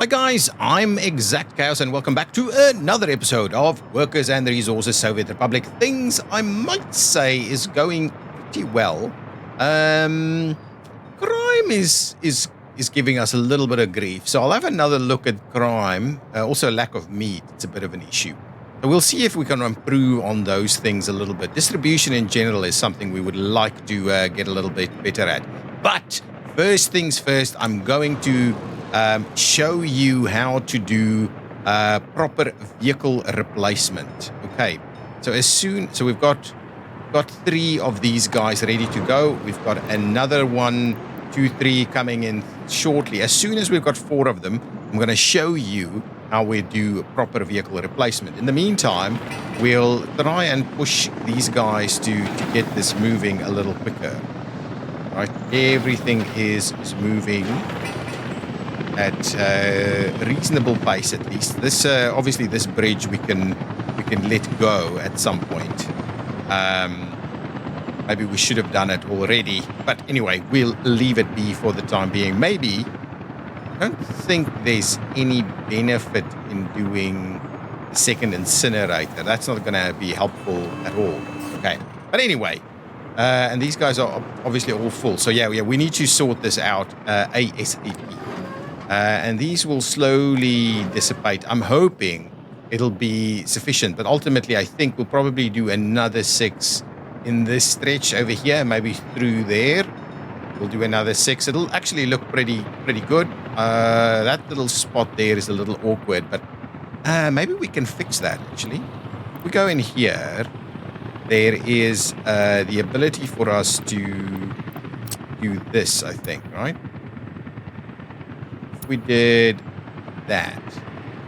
Hi guys, I'm ExactChaos and welcome back to another episode of Workers and the Resources Soviet Republic. Things I might say is going pretty well. Crime is giving us a little bit of grief, so I'll have another look at crime. Also lack of meat, it's a bit of an issue. So we'll see if we can improve on those things a little bit. Distribution in general is something we would like to get a little bit better at. But first things first, I'm going to show you how to do proper vehicle replacement. Okay, so so we've got 3 of these guys ready to go. We've got another 1, 2, 3 coming in shortly. As soon as we've got 4 of them, I'm going to show you how we do proper vehicle replacement. In the meantime, we'll try and push these guys to get this moving a little quicker. Right, everything is moving at a reasonable pace, at least. This obviously this bridge we can let go at some point. Maybe we should have done it already, but anyway, we'll leave it be for the time being. Maybe I don't think there's any benefit in doing the second incinerator. That's not going to be helpful at all. Okay, but anyway. And these guys are obviously all full. So yeah, we need to sort this out ASAP. And these will slowly dissipate. I'm hoping it'll be sufficient. But ultimately, I think we'll probably do another 6 in this stretch over here. Maybe through there. We'll do another 6. It'll actually look pretty good. That little spot there is a little awkward. But maybe we can fix that, actually. If we go in here... There is the ability for us to do this, I think, right? If we did that.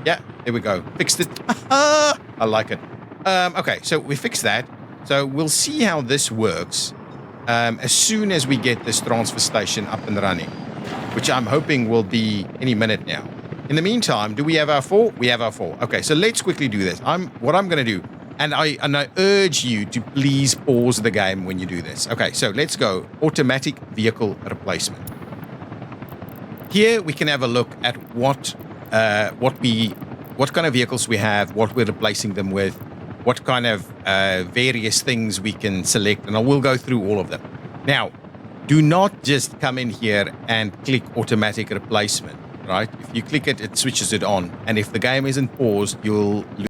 Yeah, there we go. Fixed it. I like it. Okay, so we fixed that. So we'll see how this works as soon as we get this transfer station up and running, which I'm hoping will be any minute now. In the meantime, do we have our 4? We have our 4. Okay, so let's quickly do this. What I'm going to do... And I urge you to please pause the game when you do this. Okay, so let's go. Automatic vehicle replacement. Here we can have a look at what kind of vehicles we have, what we're replacing them with, what kind of various things we can select, and I will go through all of them. Now, do not just come in here and click automatic replacement, right? If you click it, it switches it on, and if the game isn't paused, you'll lose.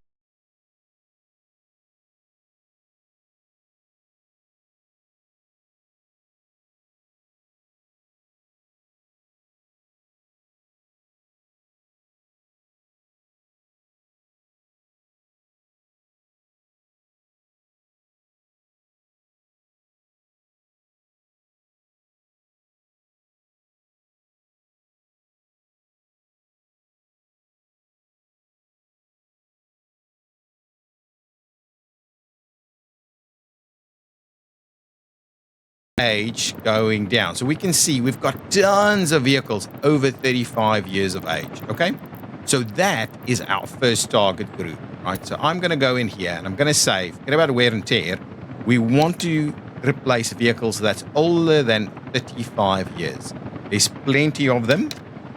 Age going down. So we can see we've got tons of vehicles over 35 years of age. Okay, so that is our first target group, right? So I'm going to go in here and I'm going to say, forget about wear and tear. We want to replace vehicles that's older than 35 years. There's plenty of them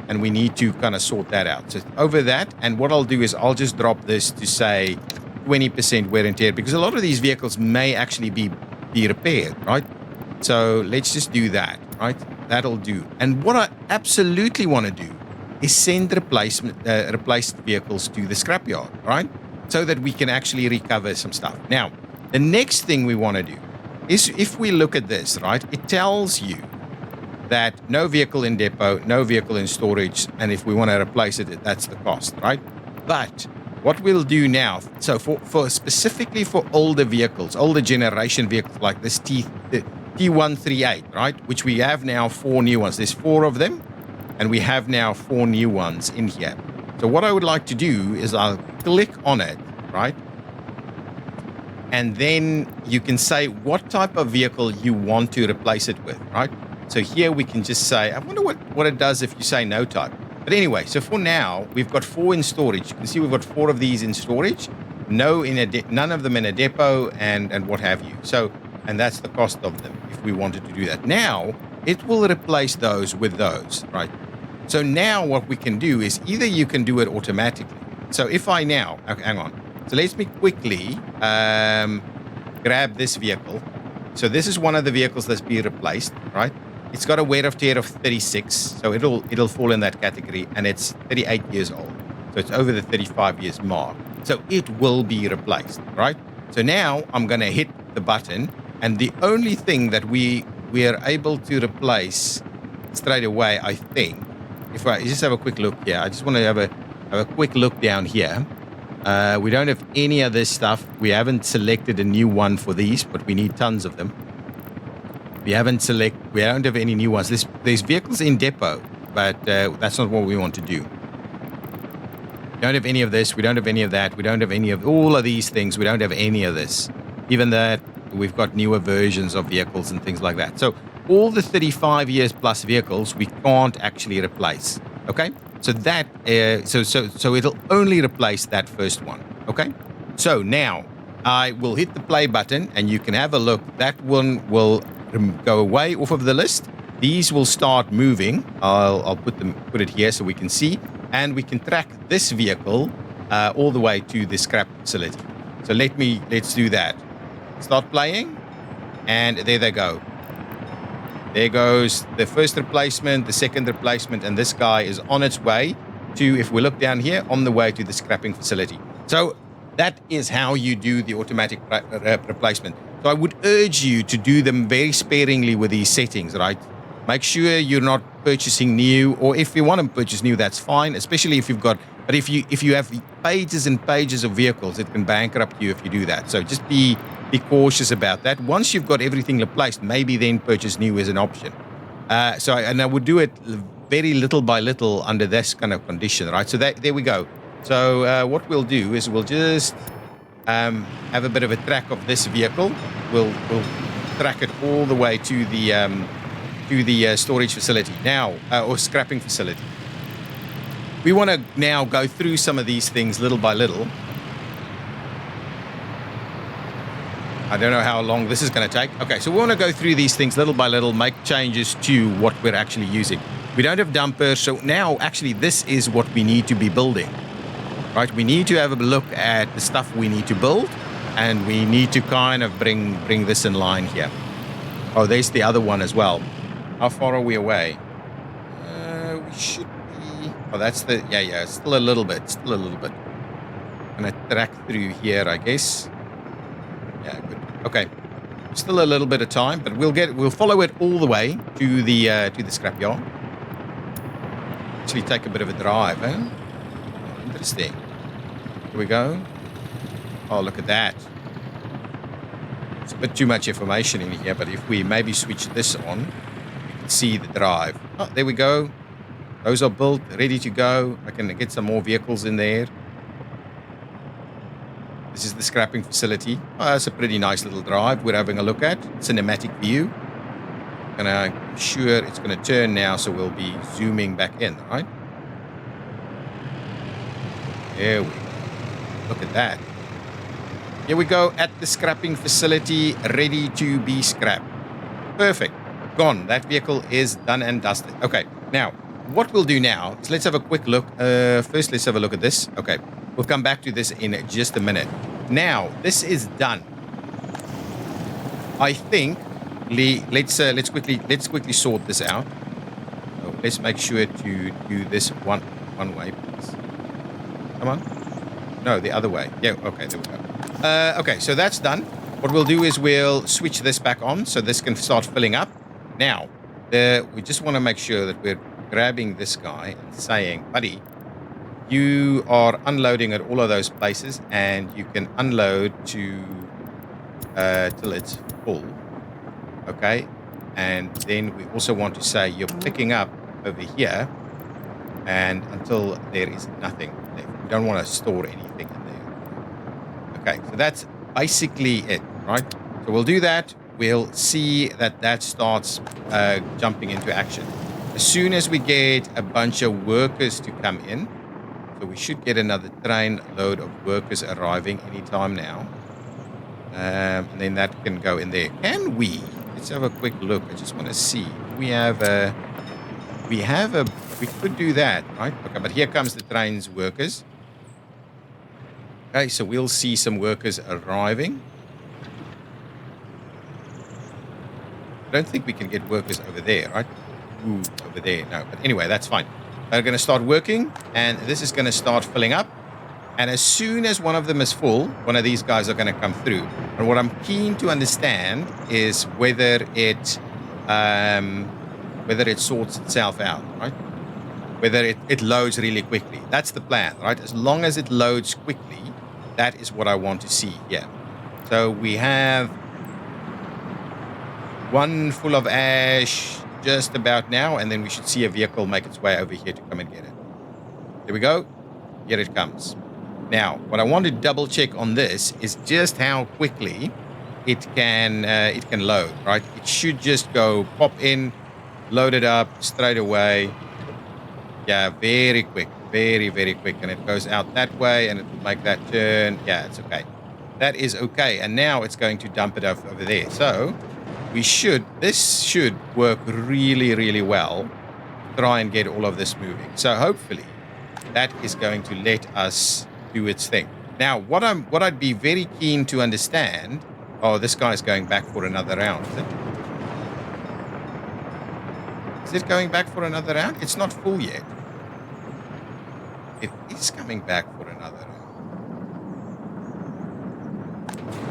and we need to kind of sort that out. So over that, and what I'll do is I'll just drop this to say 20% wear and tear, because a lot of these vehicles may actually be repaired, right? So let's just do that, right? That'll do. And what I absolutely want to do is send replaced vehicles to the scrapyard, right? So that we can actually recover some stuff. Now, the next thing we want to do is, if we look at this, right, it tells you that no vehicle in depot, no vehicle in storage, and if we want to replace it, that's the cost, right? But what we'll do now, so for specifically for older vehicles, older generation vehicles like this T138, right? Which we have now 4 new ones. There's 4 of them, and we have now 4 new ones in here. So what I would like to do is I'll click on it, right? And then you can say what type of vehicle you want to replace it with, right? So here we can just say, I wonder what it does if you say no type. But anyway, so for now, we've got 4 in storage. You can see we've got 4 of these in storage, none of them in a depot, and what have you. So, and that's the cost of them if we wanted to do that. Now, it will replace those with those, right? So now what we can do is either you can do it automatically. So if I now, okay, hang on. So let me quickly grab this vehicle. So this is one of the vehicles that's being replaced, right? It's got a wear of tear of 36, so it'll fall in that category, and it's 38 years old. So it's over the 35 years mark. So it will be replaced, right? So now I'm going to hit the button, and the only thing that we are able to replace straight away, I think, if I just have a quick look here, I just want to have a quick look down here. We don't have any of this stuff. We haven't selected a new one for these, but we need tons of them. We don't have any new ones. There's vehicles in depot, but that's not what we want to do. We don't have any of this. We don't have any of that. We don't have any of all of these things. We don't have any of this. Even that, we've got newer versions of vehicles and things like that. So all the 35 years plus vehicles, we can't actually replace. Okay? So that, so it'll only replace that first one. Okay? So now I will hit the play button, and you can have a look. That one will go away off of the list. These will start moving. I'll put it here so we can see, and we can track this vehicle all the way to the scrap facility. So let's do that. Start playing, and there they go. There goes the first replacement, the second replacement, and this guy is on its way to, if we look down here, on the way to the scrapping facility. So that is how you do the automatic replacement. So I would urge you to do them very sparingly with these settings, right? Make sure you're not purchasing new, or if you want to purchase new, that's fine, especially if you've got, but if you have pages and pages of vehicles, it can bankrupt you if you do that. So just be cautious about that. Once you've got everything replaced, maybe then purchase new as an option. And I would do it very little by little under this kind of condition, right? So there we go. So what we'll do is we'll just have a bit of a track of this vehicle. We'll track it all the way to the storage facility now, or scrapping facility. We want to now go through some of these things little by little. I don't know how long this is going to take. Okay, so we want to go through these things little by little, make changes to what we're actually using. We don't have dumpers, so now actually this is what we need to be building. Right, we need to have a look at the stuff we need to build, and we need to kind of bring this in line here. Oh, there's the other one as well. How far are we away? We should be... Oh, that's the... Yeah, still a little bit. I'm going to track through here, I guess. Yeah, good. Okay. Still a little bit of time, but we'll follow it all the way to the scrapyard. Actually take a bit of a drive, eh? Interesting. Here we go. Oh, look at that. It's a bit too much information in here, but if we maybe switch this on, you can see the drive. Oh, there we go. Those are built, ready to go. I can get some more vehicles in there. This is the scrapping facility. Oh, that's a pretty nice little drive we're having a look at. Cinematic view. Sure it's going to turn now, so we'll be zooming back in, right? There we go. Look at that. Here we go at the scrapping facility, ready to be scrapped. Perfect. Gone. That vehicle is done and dusted. Okay. Now, what we'll do now is let's have a quick look. First, let's have a look at this. Okay. We'll come back to this in just a minute. Now, this is done. I think let's quickly sort this out. So let's make sure to do this one way, please. Come on. No, the other way. Yeah, okay, there we go. Okay, so that's done. What we'll do is we'll switch this back on so this can start filling up. Now, we just want to make sure that we're grabbing this guy and saying, buddy, you are unloading at all of those places, and you can unload till it's full. Okay? And then we also want to say you're picking up over here and until there is nothing left. We don't want to store anything in there. Okay, so that's basically it, right? So we'll do that. We'll see that starts jumping into action. As soon as we get a bunch of workers to come in, so we should get another train load of workers arriving anytime now. And then that can go in there. Can we? Let's have a quick look. I just want to see. We have we could do that, right? Okay, but here comes the train's workers. Okay, so we'll see some workers arriving. I don't think we can get workers over there, right? Ooh, over there. No, but anyway, that's fine. They're going to start working, and this is going to start filling up. And as soon as one of them is full, one of these guys are going to come through. And what I'm keen to understand is whether it sorts itself out, right? Whether it loads really quickly. That's the plan, right? As long as it loads quickly, that is what I want to see here. So we have one full of ash just about now, and then we should see a vehicle make its way over here to come and get it. There we go. Here it comes. Now, what I want to double check on this is just how quickly it can load, right? It should just go pop in, load it up straight away. Yeah, very quick, very, very quick. And it goes out that way and it will make that turn. Yeah, it's okay. That is okay. And now it's going to dump it over there. So this should work really, really well to try and get all of this moving. So hopefully that is going to let us do its thing. Now, what I'd be very keen to understand. Oh, this guy's going back for another round, is it? Is it going back for another round? It's not full yet. It is coming back for another round.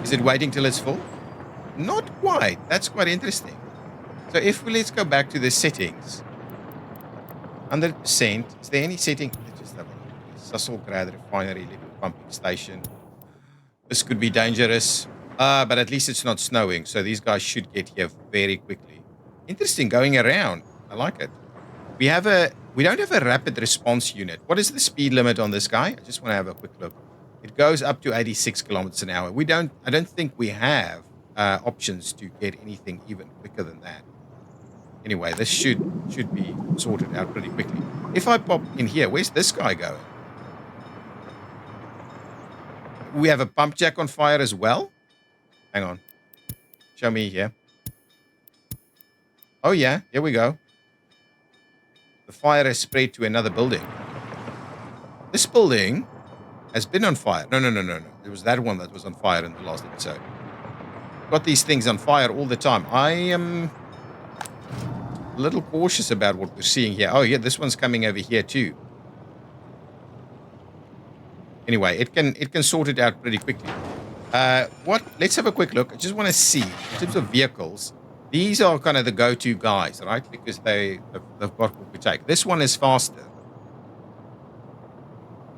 Is it waiting till it's full? Not quite. That's quite interesting. So let's go back to the settings. 100%. Is there any setting? Let's just have a look. Sasselgrad Refinery Liquid Pumping Station. This could be dangerous. But at least it's not snowing. So these guys should get here very quickly. Interesting going around. I like it. We don't have a rapid response unit. What is the speed limit on this guy? I just want to have a quick look. It goes up to 86 kilometers an hour. I don't think we have options to get anything even quicker than that. Anyway, this should be sorted out pretty quickly. If I pop in here, where's this guy going? We have a pump jack on fire as well. Hang on. Show me here. Oh yeah, here we go. The fire has spread to another building. This building has been on fire. No. It was that one that was on fire in the last episode. Got these things on fire all the time. I am a little cautious about what we're seeing here. Oh yeah, this one's coming over here too. Anyway, it can sort it out pretty quickly. Let's have a quick look. I just want to see, in terms of vehicles, these are kind of the go-to guys, right? Because they've got what we take. This one is faster,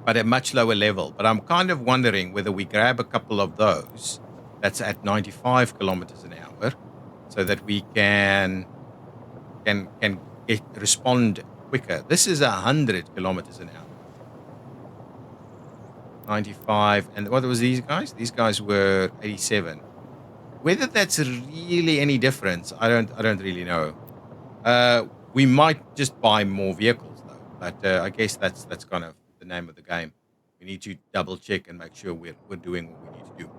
but at much lower level. But I'm kind of wondering whether we grab a couple of those that's at 95 kilometers an hour so that we can respond quicker. This is 100 kilometers an hour. 95, and what was these guys? These guys were 87. Whether that's really any difference, I don't really know. We might just buy more vehicles though, but I guess that's kind of the name of the game. We need to double check and make sure we're doing what we need to do.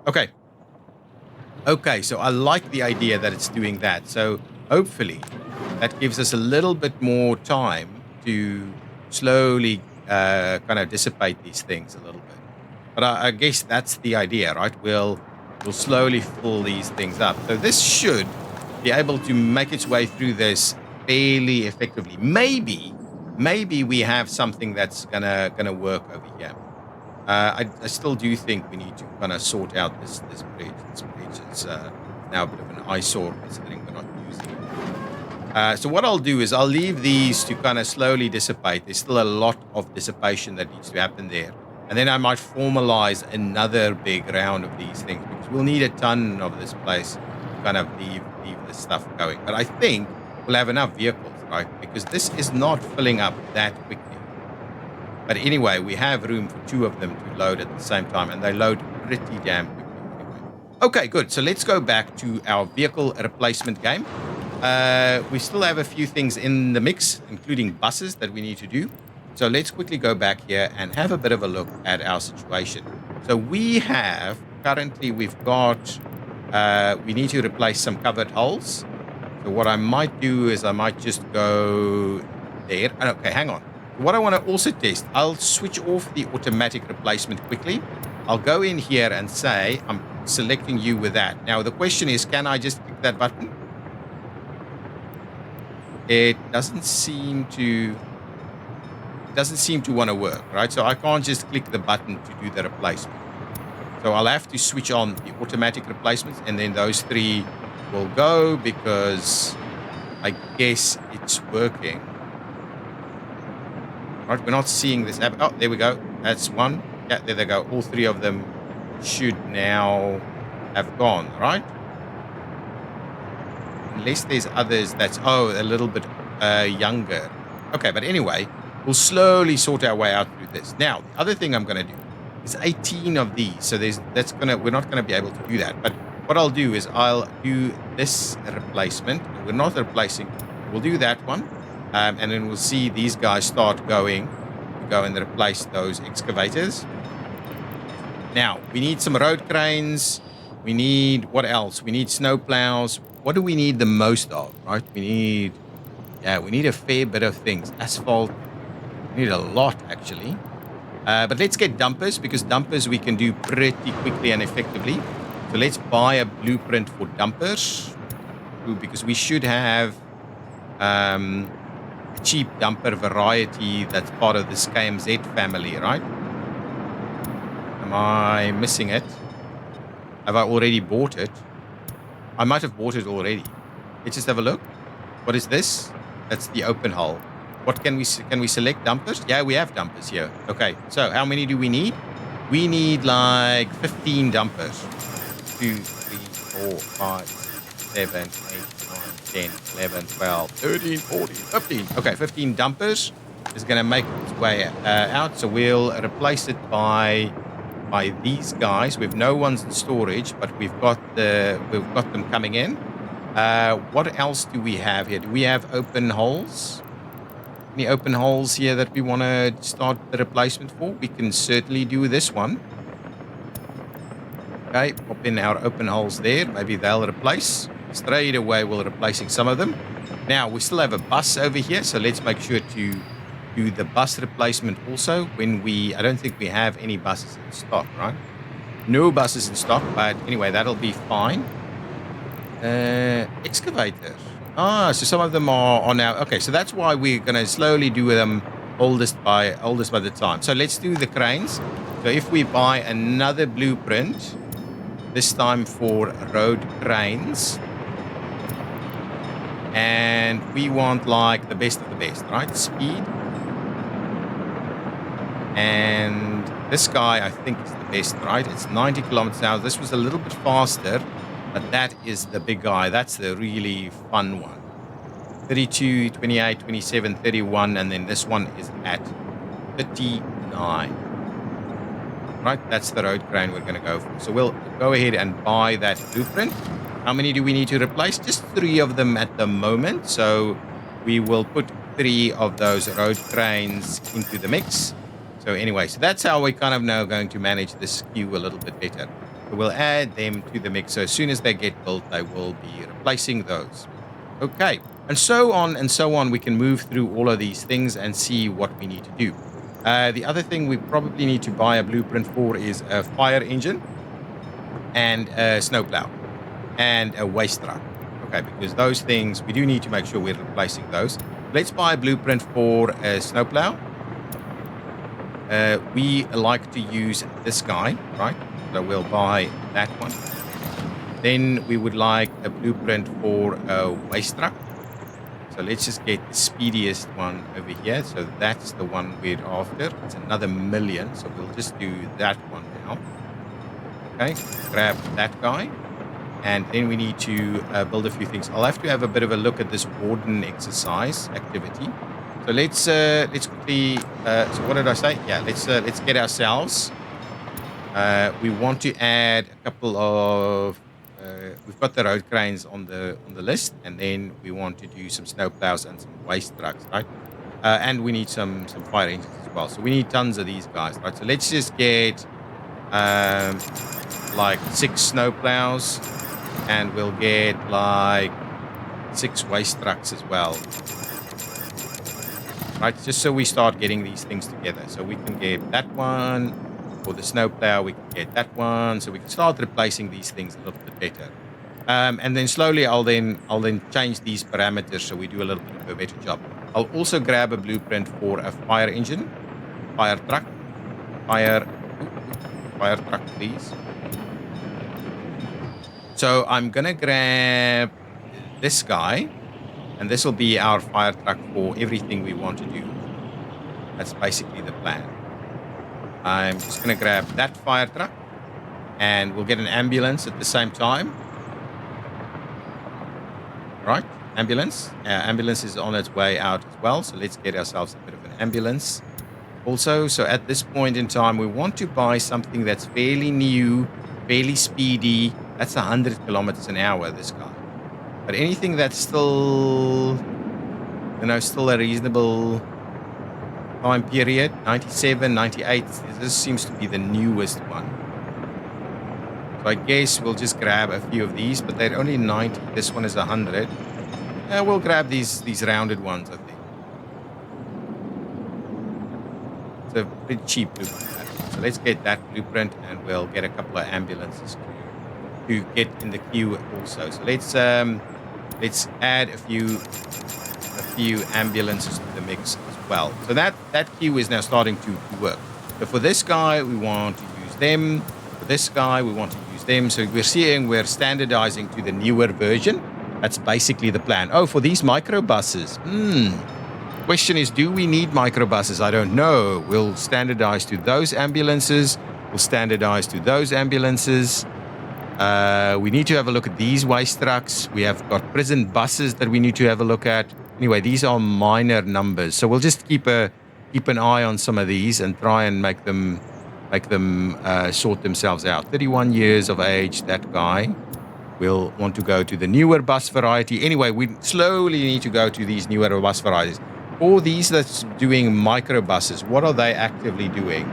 Okay, so I like the idea that it's doing that. So hopefully that gives us a little bit more time to slowly kind of dissipate these things a little bit. But I guess that's the idea, right? We'll slowly fill these things up. So this should be able to make its way through this fairly effectively. Maybe we have something that's gonna work over here. I still do think we need to kind of sort out this bridge. This bridge is now a bit of an eyesore considering we're not using it. So what I'll do is I'll leave these to kind of slowly dissipate. There's still a lot of dissipation that needs to happen there. And then I might formalize another big round of these things because we'll need a ton of this place to kind of leave this stuff going. But I think we'll have enough vehicles, right? Because this is not filling up that quickly. But anyway, we have room for two of them to load at the same time, and they load pretty damn quickly anyway. Okay, good. So let's go back to our vehicle replacement game. We still have a few things in the mix, including buses that we need to do. So let's quickly go back here and have a bit of a look at our situation. So we need to replace some covered holes. So what I might do is I might just go there. Okay, hang on. What I want to also test, I'll switch off the automatic replacement quickly. I'll go in here and say, I'm selecting you with that. Now, the question is, can I just click that button? It doesn't seem to want to work, right? So I can't just click the button to do the replacement. So I'll have to switch on the automatic replacements, and then those three will go because I guess it's working. Right, we're not seeing this app. Oh, there we go. That's one. Yeah, there they go. All three of them should now have gone, right? Unless there's others that's, a little bit younger. Okay, but anyway, we'll slowly sort our way out through this. Now, the other thing I'm going to do is 18 of these. So we're not going to be able to do that. But what I'll do is I'll do this replacement. We're not replacing. We'll do that one. And then we'll see these guys start going to go and replace those excavators. Now, we need some road cranes. We need, what else? We need snow plows. What do we need the most of, right? We need a fair bit of things. Asphalt. We need a lot, actually. But let's get dumpers, because dumpers we can do pretty quickly and effectively. So let's buy a blueprint for dumpers, because we should have a cheap dumper variety that's part of this KMZ family, right? Am I missing it? Have I already bought it? I might have bought it already. Let's just have a look. What is this? That's the open hull. What can we select dumpers? Yeah, we have dumpers here. Okay, so how many do we need? We need like 15 dumpers. 2, 3, 4, 5, 7, 8, 9, 10, 11, 12, 13, 14, 15. Okay, 15 dumpers is going to make its way out. So we'll replace it by these guys. We have no ones in storage, but we've got them coming in. What else do we have here? Do we have open holes? Any open holes here that we want to start the replacement for? We can certainly do this one. Okay, pop in our open holes there. Maybe they'll replace. Straight away, we're replacing some of them. Now, we still have a bus over here, so let's make sure to do the bus replacement also. I don't think we have any buses in stock, right? No buses in stock, but anyway, that'll be fine. Excavator. So some of them are on our... Okay, so that's why we're going to slowly do them oldest by the time. So let's do the cranes. So if we buy another blueprint, this time for road cranes, and we want like the best of the best, right? Speed. And this guy, I think, is the best, right? It's 90 kilometers an hour. This was a little bit faster, but that is the big guy. That's the really fun one. 32, 28, 27, 31, and then this one is at 39. Right, that's the road crane we're going to go for. So we'll go ahead and buy that blueprint. How many do we need to replace? Just 3 of them at the moment. So we will put 3 of those road cranes into the mix. So anyway, so that's how we kind of now going to manage this queue a little bit better. So we'll add them to the mix. So as soon as they get built, I will be replacing those. Okay, and so on, we can move through all of these things and see what we need to do. The other thing we probably need to buy a blueprint for is a fire engine and a snowplow and a waste truck. Okay, because those things, we do need to make sure we're replacing those. Let's buy a blueprint for a snowplow. We like to use this guy, right? So we'll buy that one. Then we would like a blueprint for a waste truck. So let's just get the speediest one over here. So that's the one we're after. It's another 1 million. So we'll just do that one now. Okay, grab that guy. And then we need to build a few things. I'll have to have a bit of a look at this warden exercise activity. So let's quickly. So what did I say? Yeah, let's get ourselves. We want to add a couple of. We've got the road cranes on the list, and then we want to do some snow plows and some waste trucks, right? And we need some fire engines as well. So we need tons of these guys, right? So let's just get like 6 snow plows, and we'll get like 6 waste trucks as well. right? Just so we start getting these things together. So we can get that one for the snowplow. We can get that one. So we can start replacing these things a little bit better. And then slowly I'll then change these parameters so we do a little bit of a better job. I'll also grab a blueprint for a fire engine, fire truck, fire truck, please. So I'm gonna grab this guy, and this will be our fire truck for everything we want to do. That's basically the plan. I'm just gonna grab that fire truck, and we'll get an ambulance at the same time. Right, ambulance. Ambulance is on its way out as well, so let's get ourselves a bit of an ambulance. Also, so at this point in time, we want to buy something that's fairly new, fairly speedy. That's 100 kilometers an hour, this guy. But anything that's still, still a reasonable time period, 97, 98, this seems to be the newest one. So I guess we'll just grab a few of these, but they're only 90. This one is 100. We'll grab these rounded ones, I think. It's a pretty cheap blueprint. So let's get that blueprint, and we'll get a couple of ambulances to get in the queue also. So let's add a few ambulances to the mix as well. So that queue is now starting to work. So for this guy, we want to use them. For this guy, we want to use them. So we're standardizing to the newer version. That's basically the plan. Oh, for these microbuses. Question is, do we need microbuses? I don't know. We'll standardize to those ambulances. We'll standardize to those ambulances. We need to have a look at these waste trucks. We have got prison buses that we need to have a look at. Anyway, these are minor numbers. So we'll just keep an eye on some of these and try and make them sort themselves out. 31 years of age, that guy. We'll want to go to the newer bus variety. Anyway, we slowly need to go to these newer bus varieties. For these that's doing microbuses, what are they actively doing?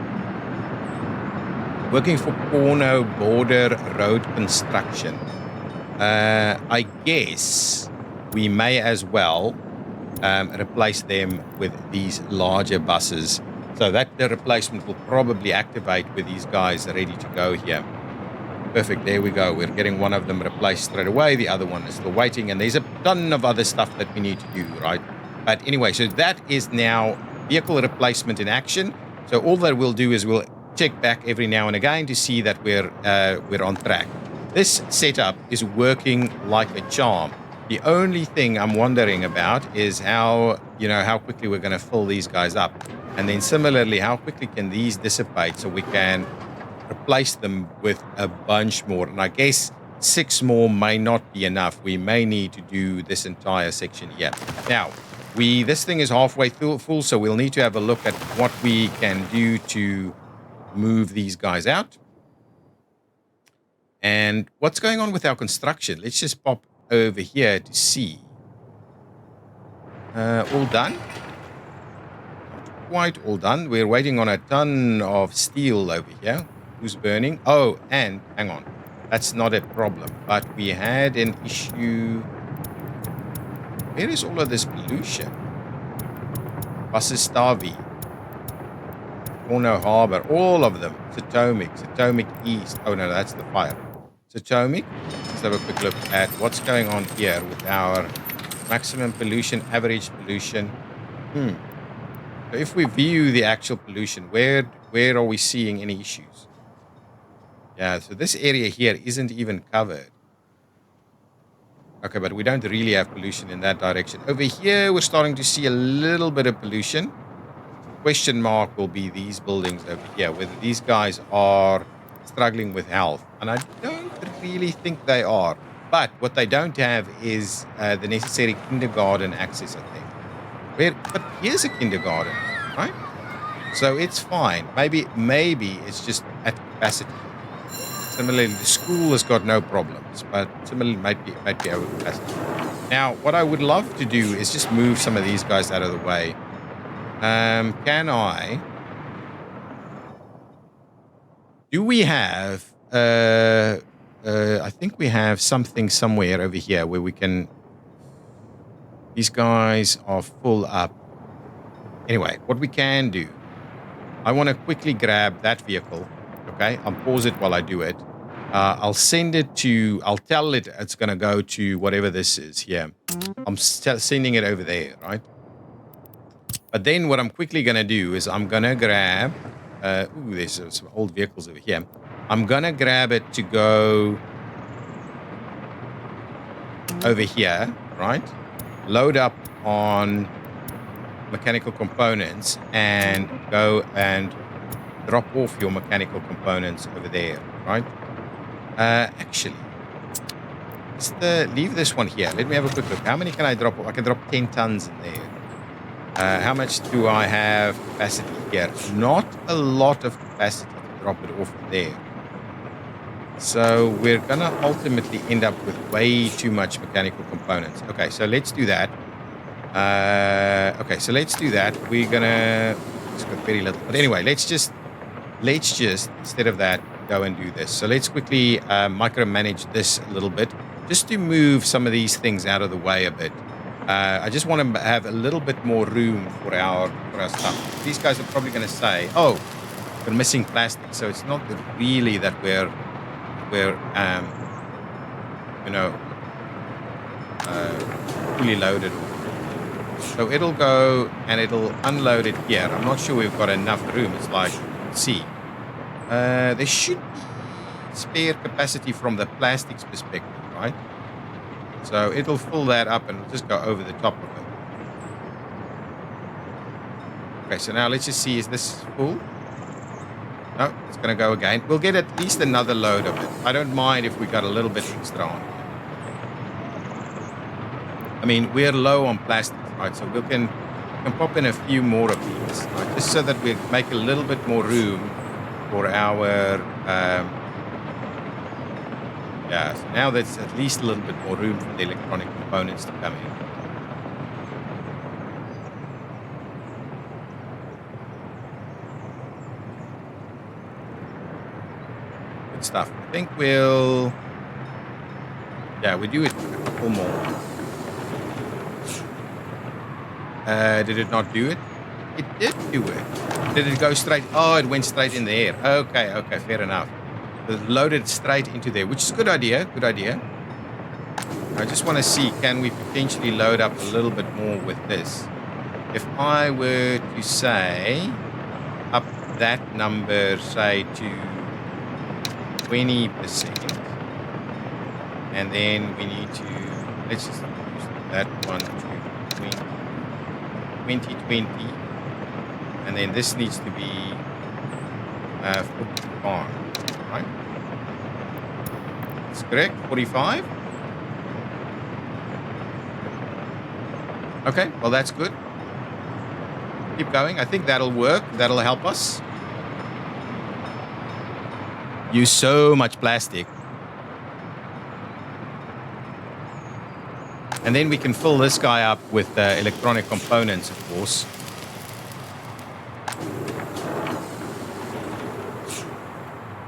Working for Cornoe Border Road Construction. I guess we may as well replace them with these larger buses. So that the replacement will probably activate with these guys ready to go here. Perfect, there we go. We're getting one of them replaced straight away. The other one is still waiting, and there's a ton of other stuff that we need to do, right? But anyway, so that is now vehicle replacement in action. So all that we'll do is we'll check back every now and again to see that we're on track. This setup is working like a charm. The only thing I'm wondering about is how quickly we're going to fill these guys up. And then similarly, how quickly can these dissipate so we can replace them with a bunch more. And I guess 6 more may not be enough. We may need to do this entire section here. Now, this thing is halfway full, so we'll need to have a look at what we can do to move these guys out. And what's going on with our construction? Let's just pop over here to see. All done? Not quite all done. We're waiting on a ton of steel over here. Who's burning? Oh, and hang on. That's not a problem. But we had an issue. Where is all of this pollution? Basistavi, Cornoe Harbor, all of them. Satomic East. Oh no, that's the fire. Satomic. Let's have a quick look at what's going on here with our maximum pollution, average pollution. So if we view the actual pollution, where are we seeing any issues? Yeah, so this area here isn't even covered. Okay, but we don't really have pollution in that direction. Over here, we're starting to see a little bit of pollution. Question mark will be these buildings over here, whether these guys are struggling with health. And I don't really think they are. But what they don't have is the necessary kindergarten access, I think. But here's a kindergarten, right? So it's fine. Maybe it's just at capacity. Similarly, the school has got no problems, but similarly might be over capacity. Now, what I would love to do is just move some of these guys out of the way. Can I? Do we have? I think we have something somewhere over here where we can. These guys are full up. Anyway, what we can do, I want to quickly grab that vehicle. Okay, I'll pause it while I do it. I'll send it to, I'll tell it it's going to go to whatever this is here. I'm sending it over there, right? But then what I'm quickly going to do is I'm going to grab, there's some old vehicles over here. I'm going to grab it to go over here, right? Load up on mechanical components and go and drop off your mechanical components over there, right? Actually, leave this one here. Let me have a quick look. How many can I drop? I can drop 10 tons in there. How much do I have capacity here? Not a lot of capacity to drop it off there. So we're going to ultimately end up with way too much mechanical components. Okay, so let's do that. Okay, so let's do that. We're going to... It's got very little. But anyway, let's just, instead of that, go and do this. So let's quickly micromanage this a little bit, just to move some of these things out of the way a bit. I just want to have a little bit more room for our stuff. These guys are probably going to say, "Oh, we're missing plastic," so it's not really that we're fully loaded. So it'll go and it'll unload it here. I'm not sure we've got enough room. It's like, let's see, there should be spare capacity from the plastics perspective, right? So it'll fill that up and just go over the top of it. Okay, so now let's just see, is this full? No, it's going to go again. We'll get at least another load of it. I don't mind if we got a little bit extra on. I mean, we're low on plastics, right? So we can pop in a few more of these, right? Just so that we make a little bit more room for our... yeah, so now there's at least a little bit more room for the electronic components to come in. Good stuff. I think we'll... Yeah, we do it a couple more. Did it not do it? It did do it. Did it go straight? Oh, it went straight in the air. Okay, fair enough. Loaded straight into there, which is a good idea. I just want to see, can we potentially load up a little bit more with this? If I were to say up that number, say to 20%, and then we need to, let's just use that one to 20, and then this needs to be 45. Right? That's correct. 45. Okay, well, that's good. Keep going. I think that'll work. That'll help us. Use so much plastic. And then we can fill this guy up with electronic components, of course.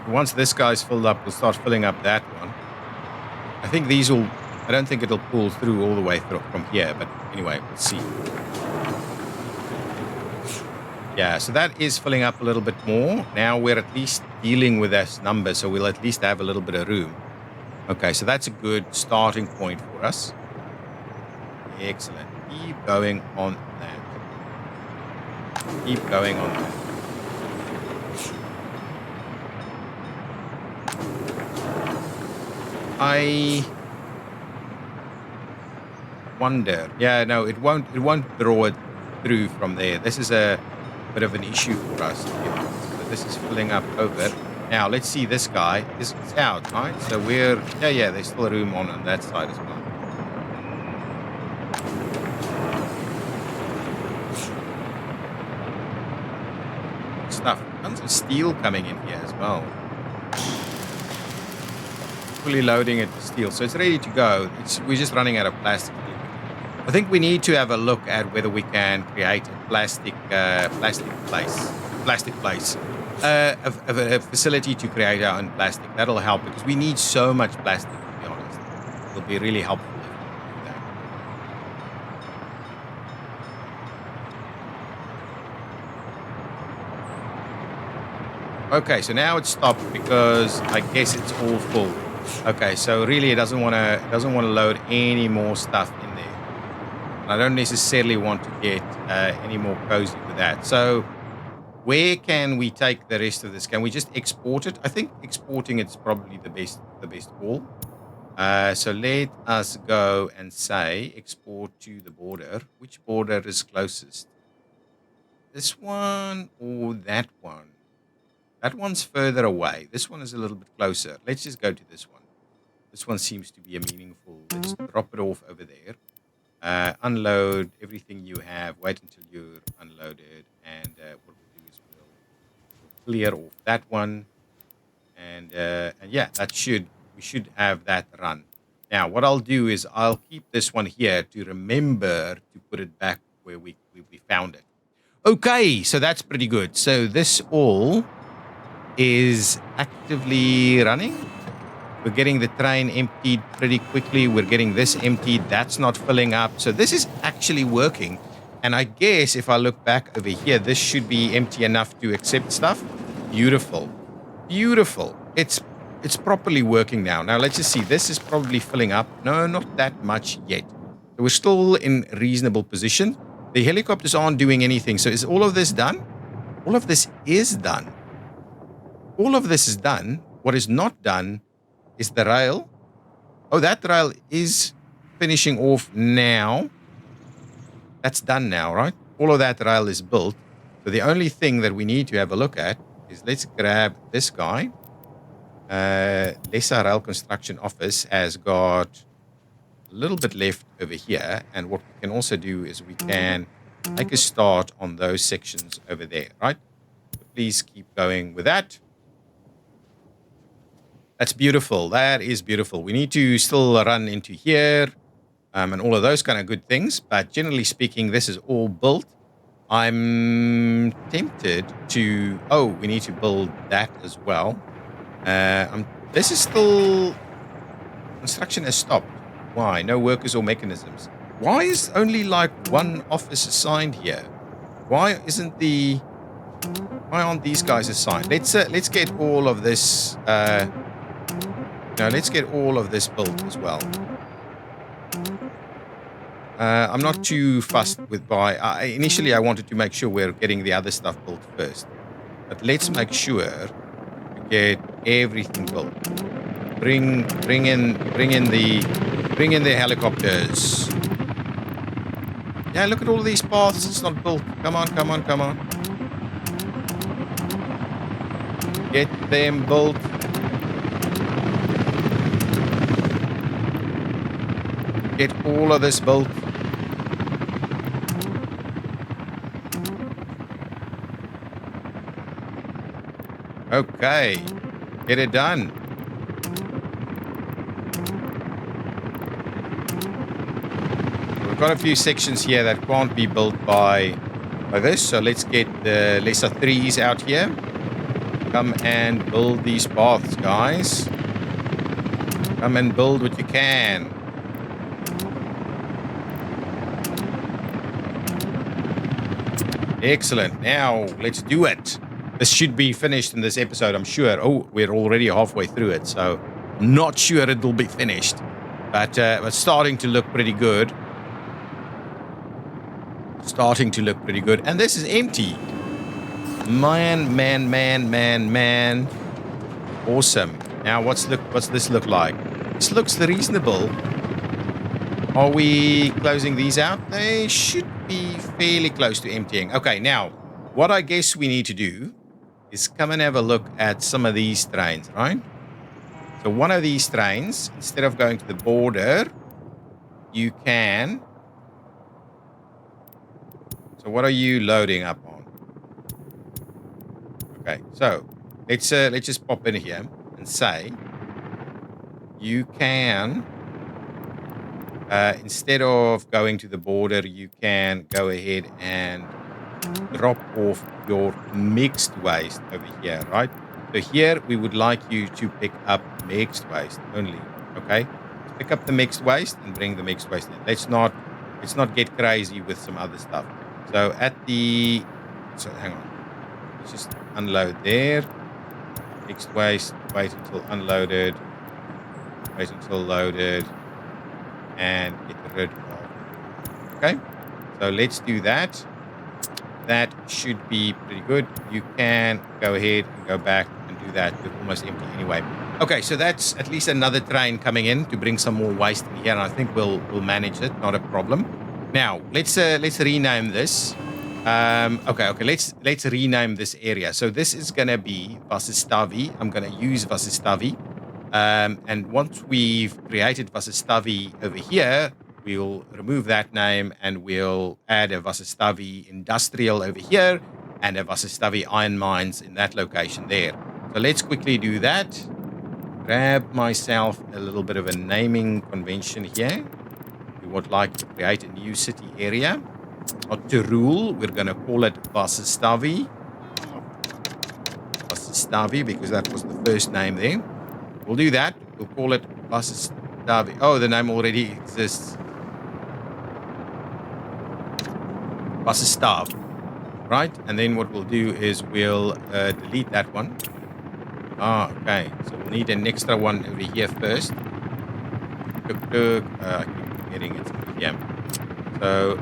Once this guy's filled up, we'll start filling up that one. I think these will... I don't think it'll pull through all the way through from here, but anyway, we'll see. Yeah, so that is filling up a little bit more. Now we're at least dealing with this number, so we'll at least have a little bit of room. Okay, so that's a good starting point for us. Excellent. Keep going on that. Keep going on that. I wonder. Yeah, no, it won't draw it through from there. This is a bit of an issue for us. So this is filling up over. Now let's see this guy. This is out, right? So we're yeah, there's still room on that side as well. Stuff. Tons of steel coming in here as well. Fully loading it with steel, so it's ready to go. We're just running out of plastic. I think we need to have a look at whether we can create a plastic place, a facility to create our own plastic. That'll help because we need so much plastic. To be honest, it'll be really helpful if we do that. Okay, so now it's stopped because I guess it's all full. Okay, so really it doesn't want to load any more stuff in there. And I don't necessarily want to get any more cozy with that. So where can we take the rest of this? Can we just export it? I think exporting it's probably the best call. So let us go and say export to the border. Which border is closest? This one or that one? That one's further away. This one is a little bit closer. Let's just go to this one. This one seems to be a meaningful. Let's drop it off over there. Unload everything you have. Wait until you're unloaded. And what we'll do is we'll clear off that one. And yeah, we should have that run. Now, what I'll do is I'll keep this one here to remember to put it back where we found it. Okay, so that's pretty good. So this all is actively running. We're getting the train emptied pretty quickly. We're getting this emptied. That's not filling up. So this is actually working. And I guess if I look back over here, this should be empty enough to accept stuff. Beautiful. Beautiful. It's properly working now. Now let's just see. This is probably filling up. No, not that much yet. So we're still in reasonable position. The helicopters aren't doing anything. So is all of this done? All of this is done. All of this is done. What is not done is the rail. Oh, that rail is finishing off now. That's done now, right? All of that rail is built. So the only thing that we need to have a look at is let's grab this guy. Lesser Rail Construction Office has got a little bit left over here. And what we can also do is we can make a start on those sections over there, right? So please keep going with that. That's beautiful. That is beautiful. We need to still run into here and all of those kind of good things. But generally speaking, this is all built. I'm tempted to... Oh, we need to build that as well. This is still... Construction has stopped. Why? No workers or mechanisms. Why is only like one office assigned here? Why isn't the... Why aren't these guys assigned? Let's get all of this... let's get all of this built as well. I'm not too fussed with initially, I wanted to make sure we're getting the other stuff built first. But let's make sure to get everything built. Bring in the helicopters. Yeah, look at all these paths. It's not built. Come on. Get them built. Get all of this built. Okay. Get it done. We've got a few sections here that can't be built by this. So let's get the lesser 3s out here. Come and build these paths, guys. Come and build what you can. Excellent. Now, let's do it. This should be finished in this episode, I'm sure. Oh, we're already halfway through it, so I'm not sure it'll be finished. But it's starting to look pretty good. And this is empty. Man. Awesome. Now, what's this look like? This looks reasonable. Are we closing these out? They should be fairly close to emptying. Okay, now, what I guess we need to do is come and have a look at some of these trains, right? So one of these trains, instead of going to the border, you can... So what are you loading up on? Okay, so let's just pop in here and say you can... instead of going to the border, you can go ahead and drop off your mixed waste over here, right? So here we would like you to pick up mixed waste only, okay? So pick up the mixed waste and bring the mixed waste in. Let's not get crazy with some other stuff. So hang on. Let's just unload there. Next waste, wait until unloaded, wait until loaded, and get rid of. Okay, so let's do that. That should be pretty good. You can go ahead and go back and do that. You're almost empty anyway. Okay, so that's at least another train coming in to bring some more waste in here, and I think we'll manage it. Not a problem. Now let's rename this. Okay. Let's rename this area. So this is gonna be Vasistavi. I'm gonna use Vasistavi. And once we've created Vasistavi over here, we'll remove that name and we'll add a Vasistavi Industrial over here and a Vasistavi Iron Mines in that location there. So let's quickly do that. Grab myself a little bit of a naming convention here. We would like to create a new city area. Not to rule, we're going to call it Vasistavi. Vasistavi, because that was the first name there. We'll do that. We'll call it Vasistavi. Oh, the name already exists. Vasistav. Right? And then what we'll do is we'll delete that one. Ah, okay. So we'll need an extra one over here first. I keep forgetting it's over here. So,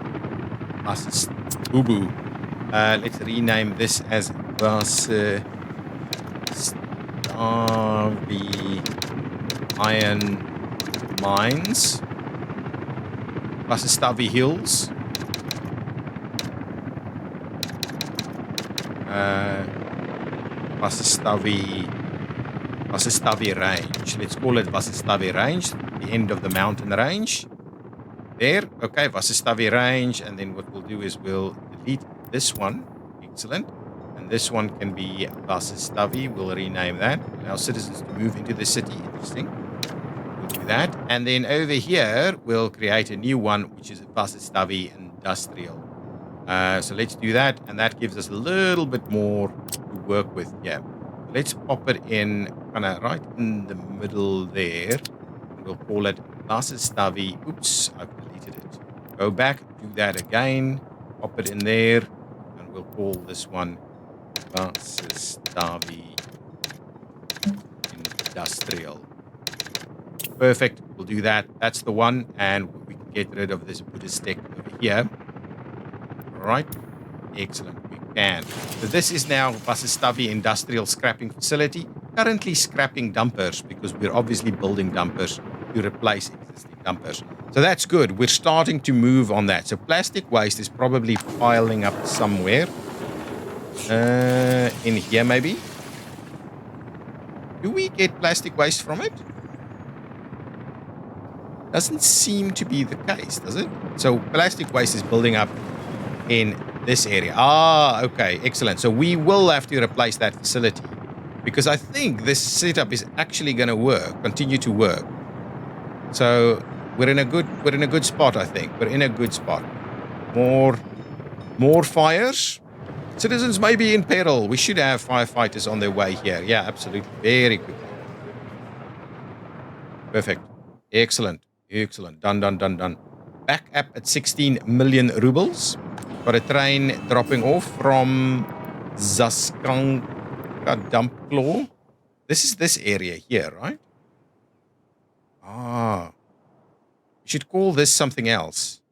Vasistavi. Let's rename this as Vasistavi Iron Mines. Vasistavi Hills. Vasistavi Range. Let's call it Vasistavi Range, the end of the mountain range. There. Okay, Vasistavi Range. And then what we'll do is we'll delete this one. Excellent. And this one can be Vasistavi. We'll rename that. Allow citizens to move into the city. Interesting. We'll do that. And then over here, we'll create a new one, which is Vasistavi Industrial. So let's do that. And that gives us a little bit more to work with. Yeah. Let's pop it in kind of right in the middle there. We'll call it Vasistavi. Oops, I've deleted it. Go back, do that again. Pop it in there. And we'll call this one Vasistavi Industrial. Perfect. We'll do that. That's the one. And we can get rid of this Buddhist deck over here. All right. Excellent. We can. So this is now Vasistavi Industrial Scrapping Facility. Currently scrapping dumpers because we're obviously building dumpers to replace existing dumpers. So that's good. We're starting to move on that. So plastic waste is probably piling up somewhere. In here maybe. Do we get plastic waste from it? Doesn't seem to be the case, does it? So plastic waste is building up in this area. Ah, okay, excellent. So we will have to replace that facility because I think this setup is actually going to work, continue to work. So we're in a good spot, I think. We're in a good spot. More fires. Citizens may be in peril. We should have firefighters on their way here. Yeah, absolutely. Very quickly. Perfect. Excellent. Excellent. Done. Back up at 16 million rubles. Got a train dropping off from Zaskanka Dump Claw. This is this area here, right? Ah. We should call this something else.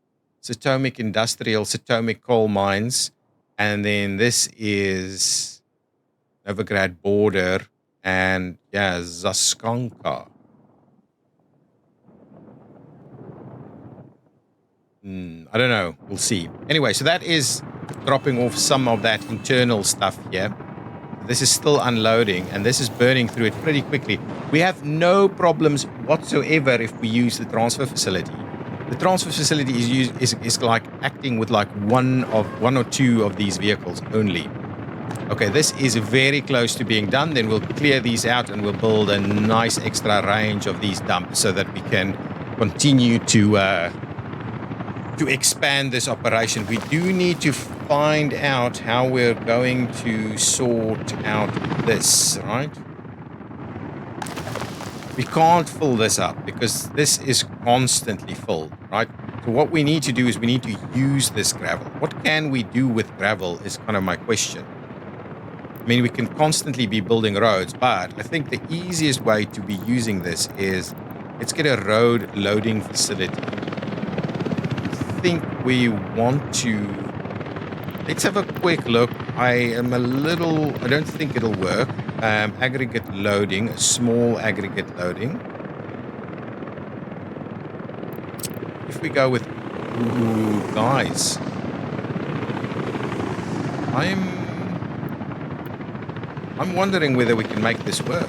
Satomic Industrial, Satomic Coal Mines. And then this is Novigrad Border. And yeah, Zaskanka. I don't know. We'll see. Anyway, so that is dropping off some of that internal stuff here. This is still unloading, and this is burning through it pretty quickly. We have no problems whatsoever if we use the transfer facility. The transfer facility is like acting with like one or two of these vehicles only. Okay, this is very close to being done. Then we'll clear these out and we'll build a nice extra range of these dumps so that we can continue to expand this operation. We do need to find out how we're going to sort out this, right? We can't fill this up because this is constantly full, right? So what we need to do is we need to use this gravel. What can we do with gravel is kind of my question. I mean, we can constantly be building roads, but I think the easiest way to be using this is let's get a road loading facility. I think we want to. Let's have a quick look. I don't think it'll work. Aggregate loading, a small aggregate loading. If we go with, ooh, guys, I'm wondering whether we can make this work.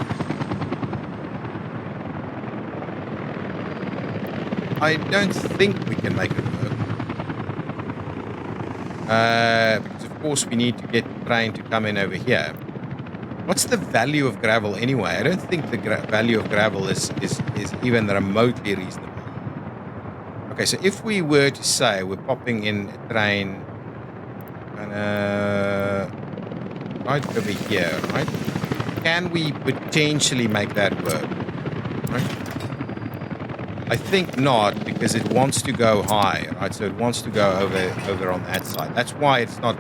I don't think we can make it work. Because of course we need to get the train to come in over here. What's the value of gravel anyway? I don't think the value of gravel is even remotely reasonable. Okay, so if we were to say we're popping in a train right over here, right? Can we potentially make that work? Right? I think not, because it wants to go high, right? So it wants to go over on that side. That's why it's not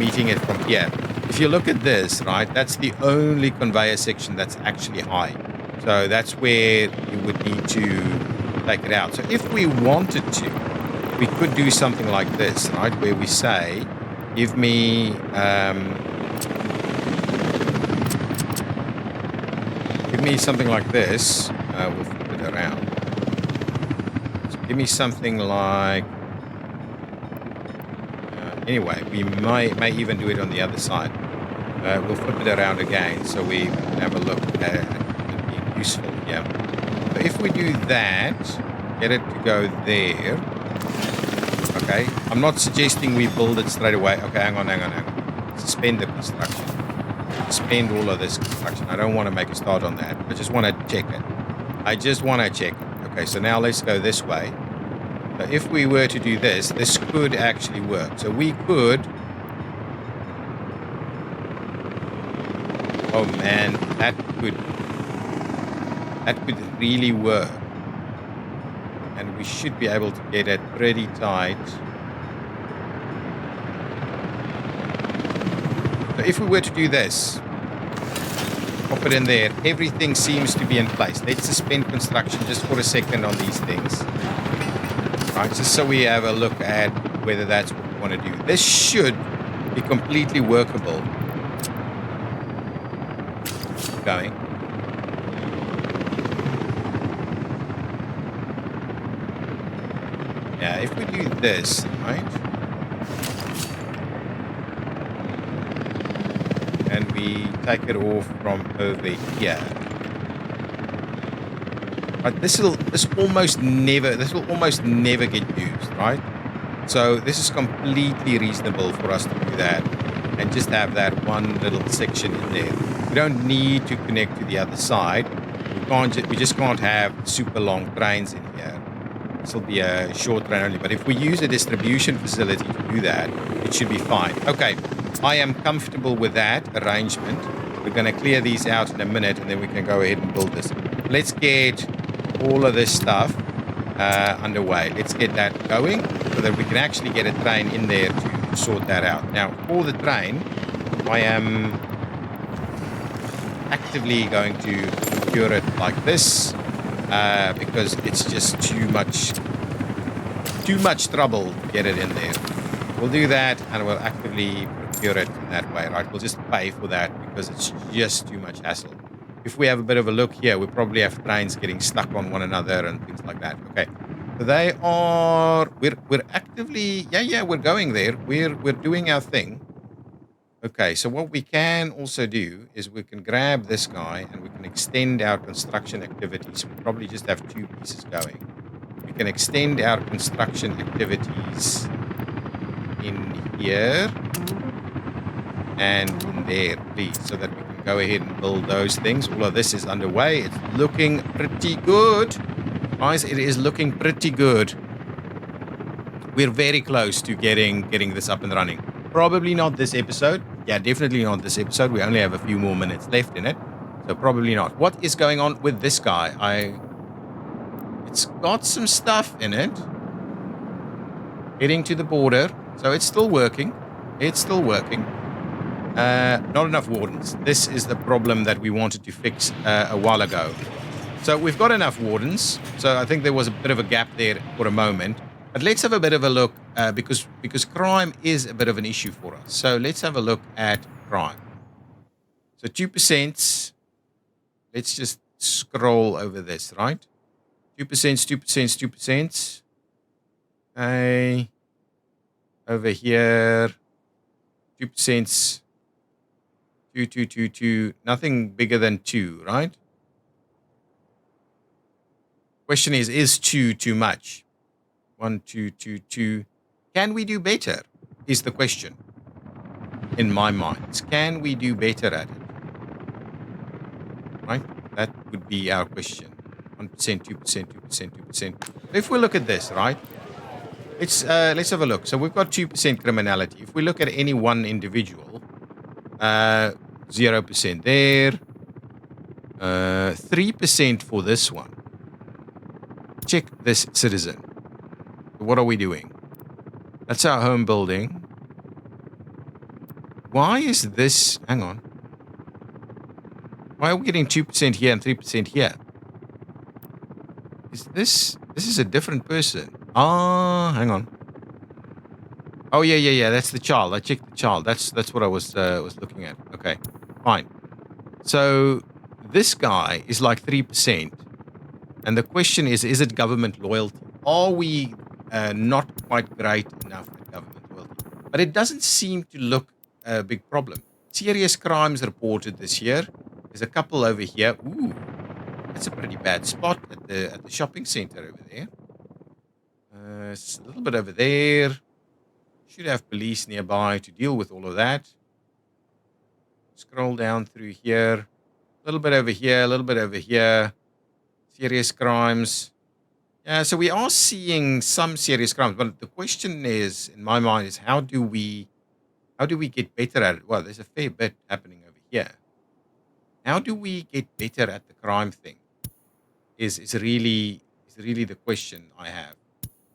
meeting it from here. If you look at this, right, that's the only conveyor section that's actually high. So that's where you would need to take it out. So if we wanted to, we could do something like this, right, where we say, give me something like this. We'll flip it around. So give me something like. Anyway, we may even do it on the other side. We'll flip it around again so we can have a look at it being useful here. So if we do that, get it to go there. Okay, I'm not suggesting we build it straight away. Okay, hang on. Suspend the construction. Suspend all of this construction. I don't want to make a start on that. I just want to check it. Okay, so now let's go this way. So if we were to do this, this could actually work. So we could. Oh man, that could really work. And we should be able to get it pretty tight. So if we were to do this, pop it in there, everything seems to be in place. Let's suspend construction just for a second on these things. Right, just so we have a look at whether that's what we want to do. This should be completely workable. Going. Yeah, if we do this, right? And we take it off from over here. Right, this will almost never get used, right? So this is completely reasonable for us to do that and just have that one little section in there. We don't need to connect to the other side. We just can't have super long trains in here. This will be a short train only. But if we use a distribution facility to do that, it should be fine. Okay, I am comfortable with that arrangement. We're going to clear these out in a minute, and then we can go ahead and build this. Let's get all of this stuff underway. Let's get that going so that we can actually get a train in there to sort that out. Now, for the train, I am actively going to procure it like this because it's just too much trouble to get it in there. We'll do that and we'll actively procure it in that way, right? We'll just pay for that because it's just too much hassle. If we have a bit of a look here, we probably have trains getting stuck on one another and things like that. Okay, so we're actively, we're going there. We're doing our thing. Okay, so what we can also do is we can grab this guy and we can extend our construction activities. We probably just have two pieces going. We can extend our construction activities in here and in there, please, so that we can go ahead and build those things. All of this is underway. It's looking pretty good. Guys, it is looking pretty good. We're very close to getting this up and running. Probably not this episode. Yeah, definitely not this episode. We only have a few more minutes left in it. So probably not. What is going on with this guy? It's got some stuff in it. Heading to the border. So it's still working. Not enough wardens. This is the problem that we wanted to fix a while ago. So we've got enough wardens. So I think there was a bit of a gap there for a moment. But let's have a bit of a look because crime is a bit of an issue for us. So let's have a look at crime. So 2%. Let's just scroll over this, right? 2%, 2%, 2%. Okay. Over here. 2%. 2, 2, 2, 2. Nothing bigger than 2, right? Question is 2 too much? 1, 2, 2, 2. Can we do better? Is the question. In my mind. Can we do better at it? Right? That would be our question. 1%, 2%, 2%, 2%. If we look at this, right? Let's have a look. So we've got 2% criminality. If we look at any one individual, 0% there, 3% for this one. Check this citizen. What are we doing? That's our home building. Why is this? Hang on. Why are we getting 2% here and 3% here? Is this is a different person? Ah, hang on. Oh yeah. That's the child. I checked the child. That's what I was looking at. Okay, fine. So this guy is like 3%, and the question is it government loyalty? Are we not quite great enough at government loyalty? But it doesn't seem to look a big problem. Serious crimes reported this year. There's a couple over here. Ooh, that's a pretty bad spot at the shopping center over there. It's a little bit over there. Should have police nearby to deal with all of that. Scroll down through here. A little bit over here, a little bit over here. Serious crimes. Yeah, so we are seeing some serious crimes, but the question is, in my mind, is how do we get better at it? Well, there's a fair bit happening over here. How do we get better at the crime thing? Is really the question I have.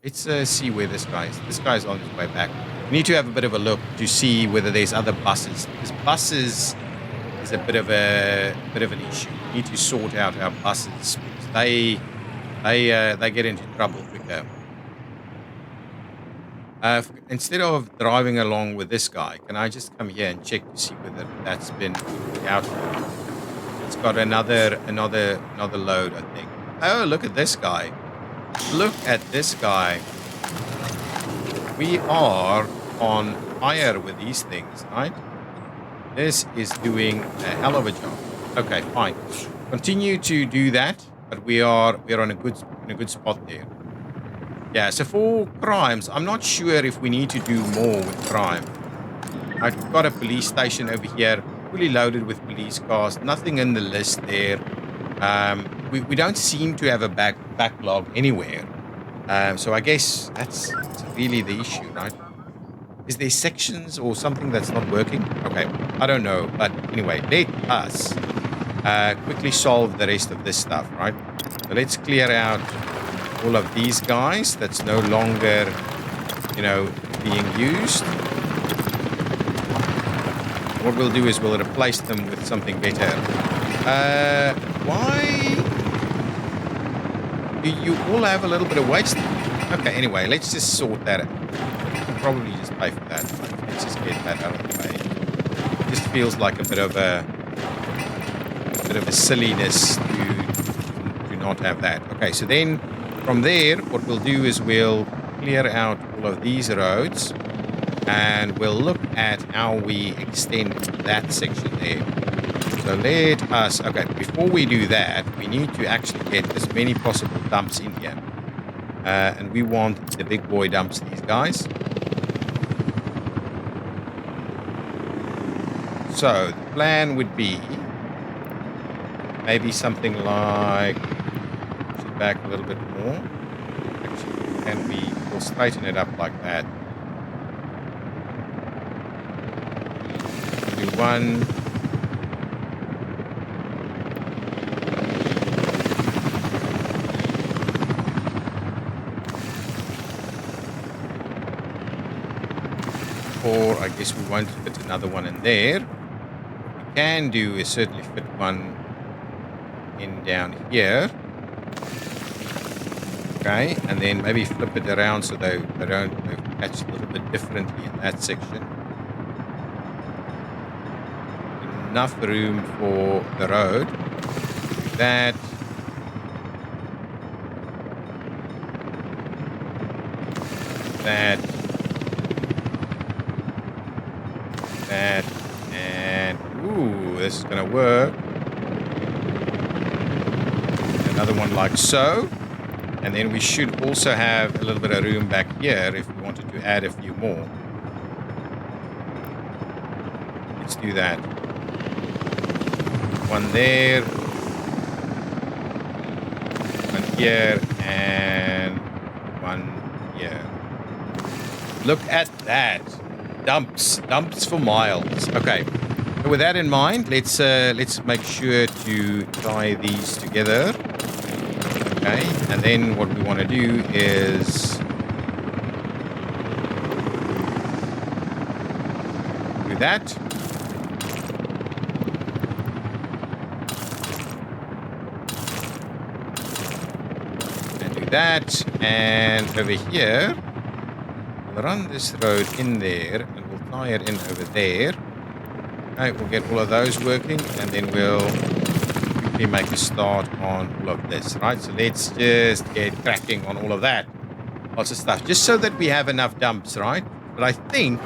Let's see where this guy is. This guy's on his way back. We need to have a bit of a look to see whether there's other buses. Because buses is a bit of an issue. We need to sort out our buses because they get into trouble quicker. Instead of driving along with this guy, can I just come here and check to see whether that's been out? It's got another load, I think. Oh, look at this guy. Look at this guy. We are on fire with these things, right? This is doing a hell of a job. Okay, fine. Continue to do that, but we are in a good spot there. Yeah, so for crimes, I'm not sure if we need to do more with crime. I've got a police station over here, fully loaded with police cars. Nothing in the list there. We don't seem to have a backlog anywhere. So I guess that's really the issue, right? Is there sections or something that's not working? Okay, I don't know. But anyway, let us quickly solve the rest of this stuff, right? So let's clear out all of these guys that's no longer, being used. What we'll do is we'll replace them with something better. Why do you all have a little bit of waste? Okay, anyway, let's just sort that out. We'll probably just pay for that. Let's just get that out of the way. It just feels like a bit of a silliness to not have that. Okay, so then from there, what we'll do is we'll clear out all of these roads and we'll look at how we extend that section there. So let us, okay, before we do that, we need to actually get as many possible dumps in here. And we want the big boy dumps, these guys. So the plan would be maybe something like, push it back a little bit more. Actually, we'll straighten it up like that. Do one. therefore I guess we won't fit another one in there. What we can do is certainly fit one in down here. Okay, and then maybe flip it around so they don't catch a little bit differently in that section. Enough room for the road. That. And ooh, this is gonna work. Another one like so. And then we should also have a little bit of room back here if we wanted to add a few more. Let's do that. One there. One here. And one here. Look at that. Dumps for miles. Okay. So with that in mind, let's make sure to tie these together. Okay, and then what we want to do is do that. And do that. And over here, we'll run this road in there and we'll tie it in over there. Okay, we'll get all of those working and then we'll make a start on all of this, right? So let's just get cracking on all of that. Lots of stuff, just so that we have enough dumps, right? But I think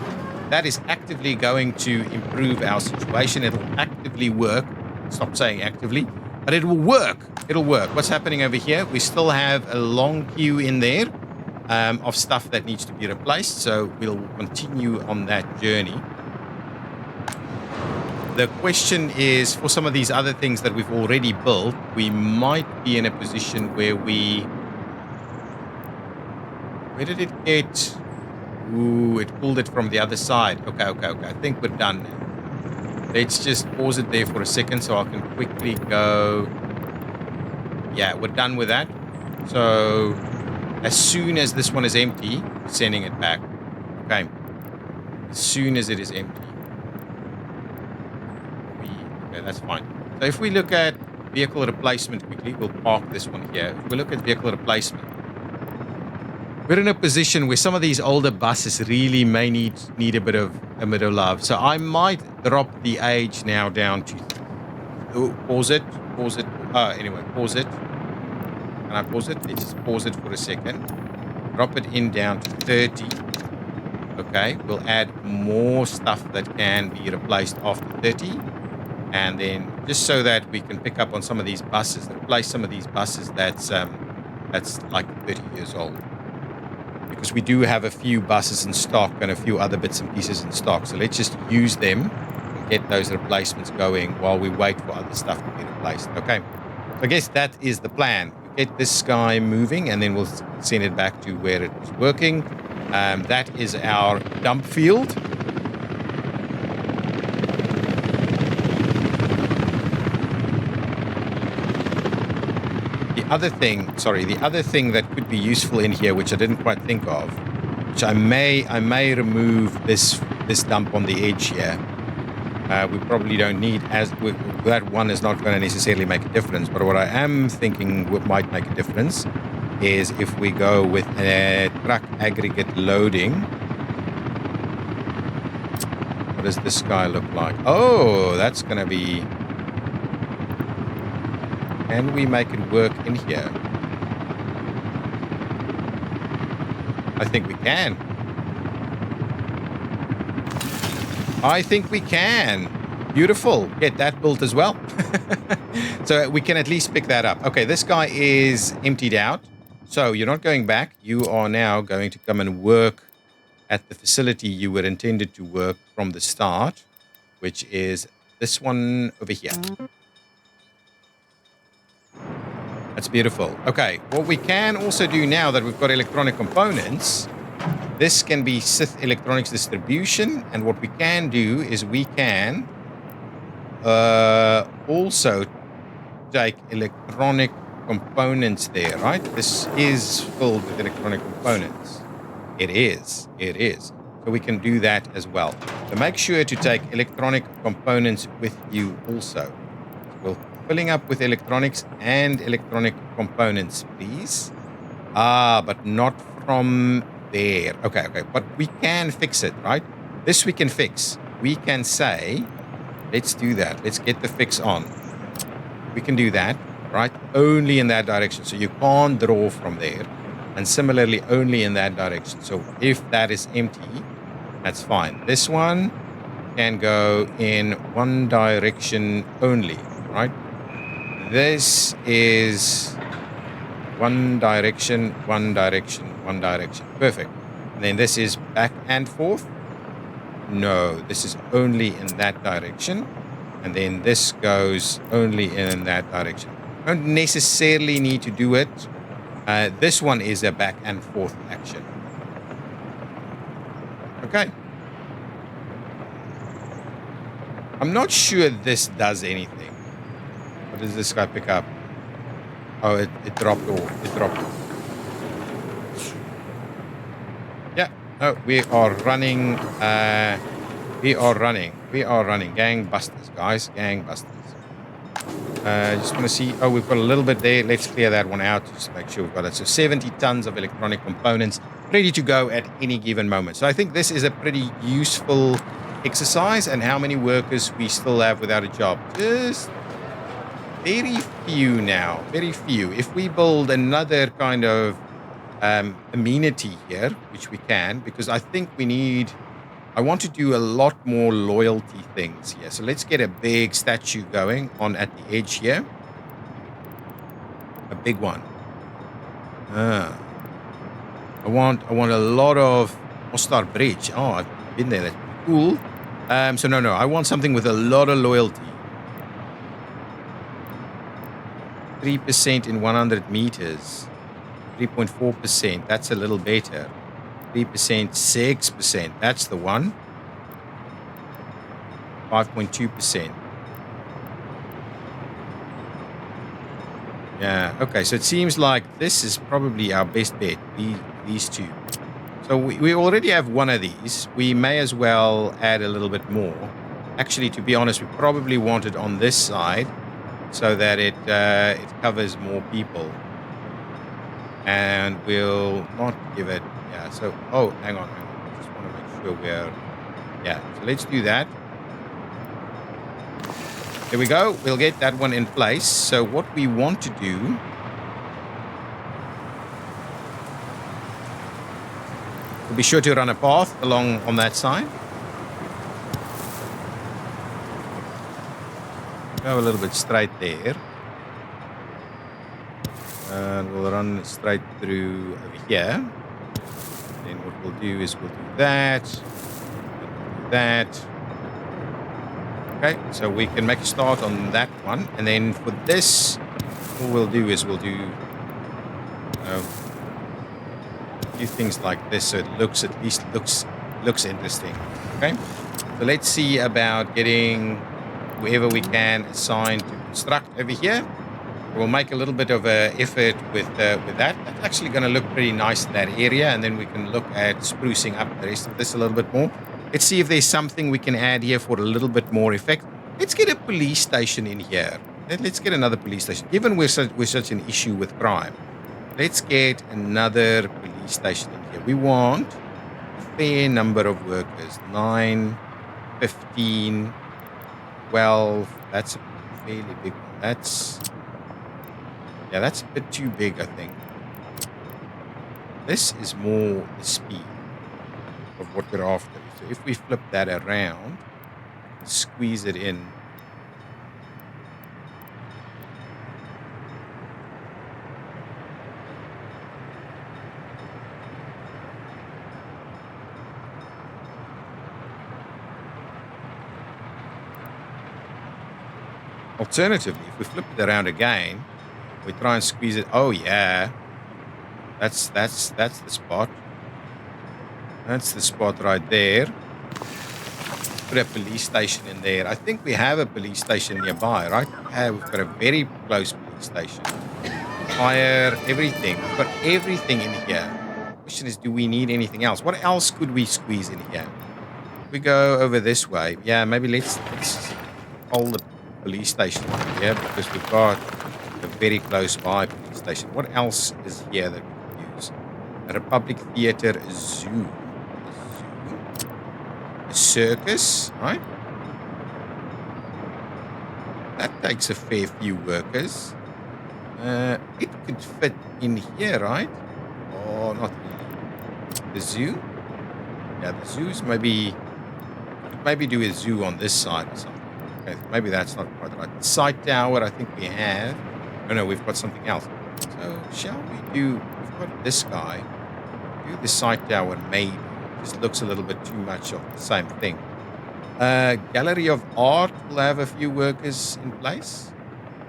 that is actively going to improve our situation. It'll actively work. Stop saying actively, but it will work. It'll work. What's happening over here? We still have a long queue in there of stuff that needs to be replaced. So we'll continue on that journey. The question is, for some of these other things that we've already built, we might be in a position where where did it get? Ooh, it pulled it from the other side. Okay. I think we're done now. Let's just pause it there for a second so I can quickly go. Yeah, we're done with that. So as soon as this one is empty, we're sending it back. Okay. As soon as it is empty. Okay, that's fine. So if we look at vehicle replacement quickly, we'll park this one here. If we look at vehicle replacement, we're in a position where some of these older buses really may need a bit of love. So I might drop the age now down to pause it. Anyway, pause it. Can I pause it? Let's just pause it for a second. Drop it in down to 30. Okay, we'll add more stuff that can be replaced after 30. And then just so that we can pick up on some of these buses, replace some of these buses that's like 30 years old. Because we do have a few buses in stock and a few other bits and pieces in stock. So let's just use them and get those replacements going while we wait for other stuff to be replaced. Okay. So I guess that is the plan. We get this guy moving and then we'll send it back to where it was working. That is our dump field. The other thing that could be useful in here, which I didn't quite think of, which I may remove this dump on the edge here. We probably don't need that one is not going to necessarily make a difference. But what I am thinking might make a difference is if we go with a truck aggregate loading. What does this guy look like? Oh, that's going to be. Can we make it work in here? I think we can. I think we can. Beautiful. Get that built as well. So we can at least pick that up. Okay, this guy is emptied out. So you're not going back. You are now going to come and work at the facility you were intended to work from the start, which is this one over here. That's beautiful. Okay, what we can also do now that we've got electronic components, this can be Sith Electronics Distribution, and what we can do is we can also take electronic components there, right? This is filled with electronic components. It is. So So we can do that as well. So make sure to take electronic components with you also. So we're filling up with electronics and electronic components, please. But not from there. Okay. But we can fix it, right? This we can fix. We can say, let's do that. Let's get the fix on. We can do that, right? Only in that direction. So you can't draw from there. And similarly, only in that direction. So if that is empty, that's fine. This one can go in one direction only, right? This is one direction, one direction, one direction. Perfect. And then this is back and forth. No, this is only in that direction. And then this goes only in that direction. Don't necessarily need to do it. This one is a back and forth action. Okay. I'm not sure this does anything. What does this guy pick up? Oh, it dropped off. It dropped off. Yeah. Oh, we are running. We are running. Gangbusters, guys. Gangbusters. Just want to see. Oh, we've got a little bit there. Let's clear that one out just to make sure we've got it. So 70 tons of electronic components ready to go at any given moment. So I think this is a pretty useful exercise. And how many workers we still have without a job? Just very few now. Very few. If we build another kind of amenity here, which we can, because I think I want to do a lot more loyalty things here. So let's get a big statue going on at the edge here. A big one. I want a lot of Mostar Bridge. Oh, I've been there. That's cool. So no, I want something with a lot of loyalty. 3% in 100 meters. 3.4%. That's a little better. 3%, 6%. That's the one. 5.2%. Yeah, okay. So it seems like this is probably our best bet. These two. So we already have one of these. We may as well add a little bit more. Actually, to be honest, we probably want it on this side so that it covers more people. And we'll not give it. Yeah, so, oh, hang on. I just want to make sure we're, yeah, so let's do that. There we go. We'll get that one in place. So what we want to do, we'll be sure to run a path along on that side. Go a little bit straight there. And we'll run straight through over here. Then what we'll do is we'll do that. We'll do that. Okay, so we can make a start on that one. And then for this, what we'll do is we'll do a few things like this so it looks, at least looks interesting. Okay, so let's see about getting whoever we can assigned to construct over here. We'll make a little bit of an effort with that. That's actually going to look pretty nice in that area, and then we can look at sprucing up the rest of this a little bit more. Let's see if there's something we can add here for a little bit more effect. Let's get a police station in here. Let's get another police station. Given we're such an issue with crime, let's get another police station in here. We want a fair number of workers. 9, 15, 12. That's a fairly big one. That's a bit too big, I think. This is more the speed of what we're after. So if we flip that around, squeeze it in. Alternatively, if we flip it around again, we try and squeeze it. Oh yeah, that's the spot. That's the spot right there. Put a police station in there. I think we have a police station nearby, right? Yeah, we've got a very close police station. Fire, everything. We've got everything in here. Question is, do we need anything else? What else could we squeeze in here? We go over this way. Yeah, maybe let's hold the police station over here because we've got a very close by police station. What else is here that we can use? A Republic Theater, a zoo. A circus, right? That takes a fair few workers. It could fit in here, right? Oh, not really. The zoo? Yeah, the zoo's maybe... Could maybe do a zoo on this side or something. Okay, maybe that's not quite right. The sight tower, I think we have. Oh, no, we've got something else. So, shall we do... We've got this guy. Do the sight tower, maybe. Just looks a little bit too much of the same thing. Gallery of Art will have a few workers in place.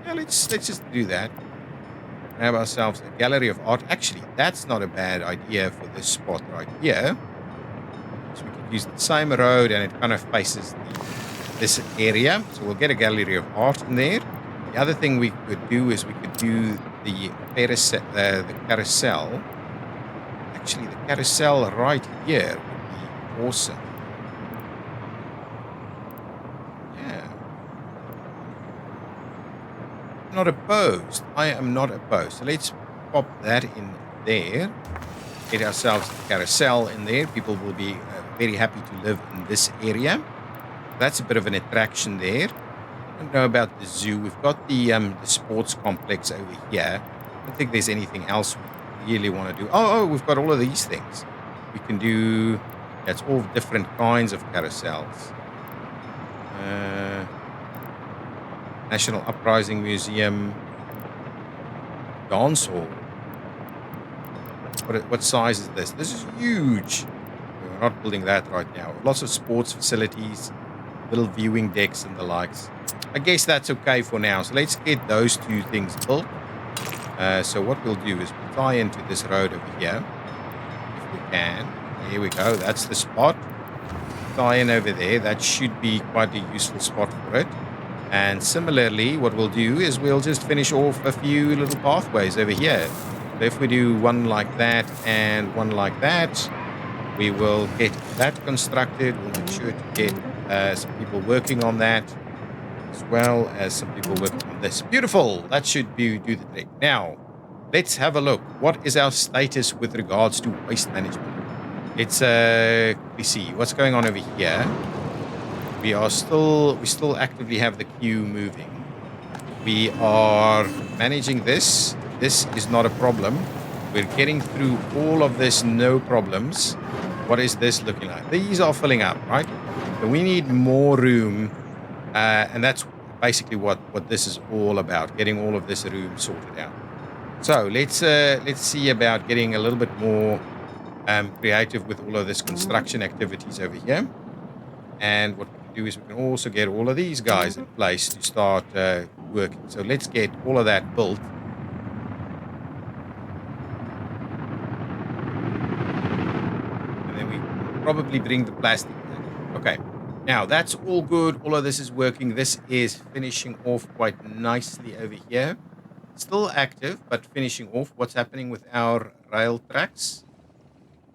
Yeah, let's just do that. Have ourselves a Gallery of Art. Actually, that's not a bad idea for this spot right here. So we could use the same road and it kind of faces this area. So we'll get a Gallery of Art in there. The other thing we could do is we could do the carousel. Actually, the carousel right here would be awesome. Yeah. Not opposed. I am not opposed. So let's pop that in there. Get ourselves a carousel in there. People will be very happy to live in this area. That's a bit of an attraction there. I don't know about the zoo. We've got the sports complex over here. I don't think there's anything else we really want to do. Oh, we've got all of these things. We can do... That's all different kinds of carousels. National Uprising Museum. Dance hall. What size is this? This is huge. We're not building that right now. Lots of sports facilities, little viewing decks and the likes. I guess that's okay for now. So let's get those two things built. So what we'll do is we'll tie into this road over here. If we can. Here we go. That's the spot. Tie in over there. That should be quite a useful spot for it. And similarly, what we'll do is we'll just finish off a few little pathways over here. So if we do one like that and one like that, we will get that constructed. We'll make sure to get some people working on that, as well as some people working on this. Beautiful. That should do the trick. Now, let's have a look. What is our status with regards to waste management? Let's see what's going on over here. We still actively have the queue moving. We are managing this. This is not a problem. We're getting through all of this, no problems. What is this looking like? These are filling up, right? So we need more room, and that's basically what this is all about, getting all of this room sorted out. So let's see about getting a little bit more creative with all of this construction activities over here. And what we can do is we can also get all of these guys in place to start working. So let's get all of that built. And then we can probably bring the plastic in. Okay. Now that's all good. All of this is working. This is finishing off quite nicely over here. Still active, but finishing off. What's happening with our rail tracks?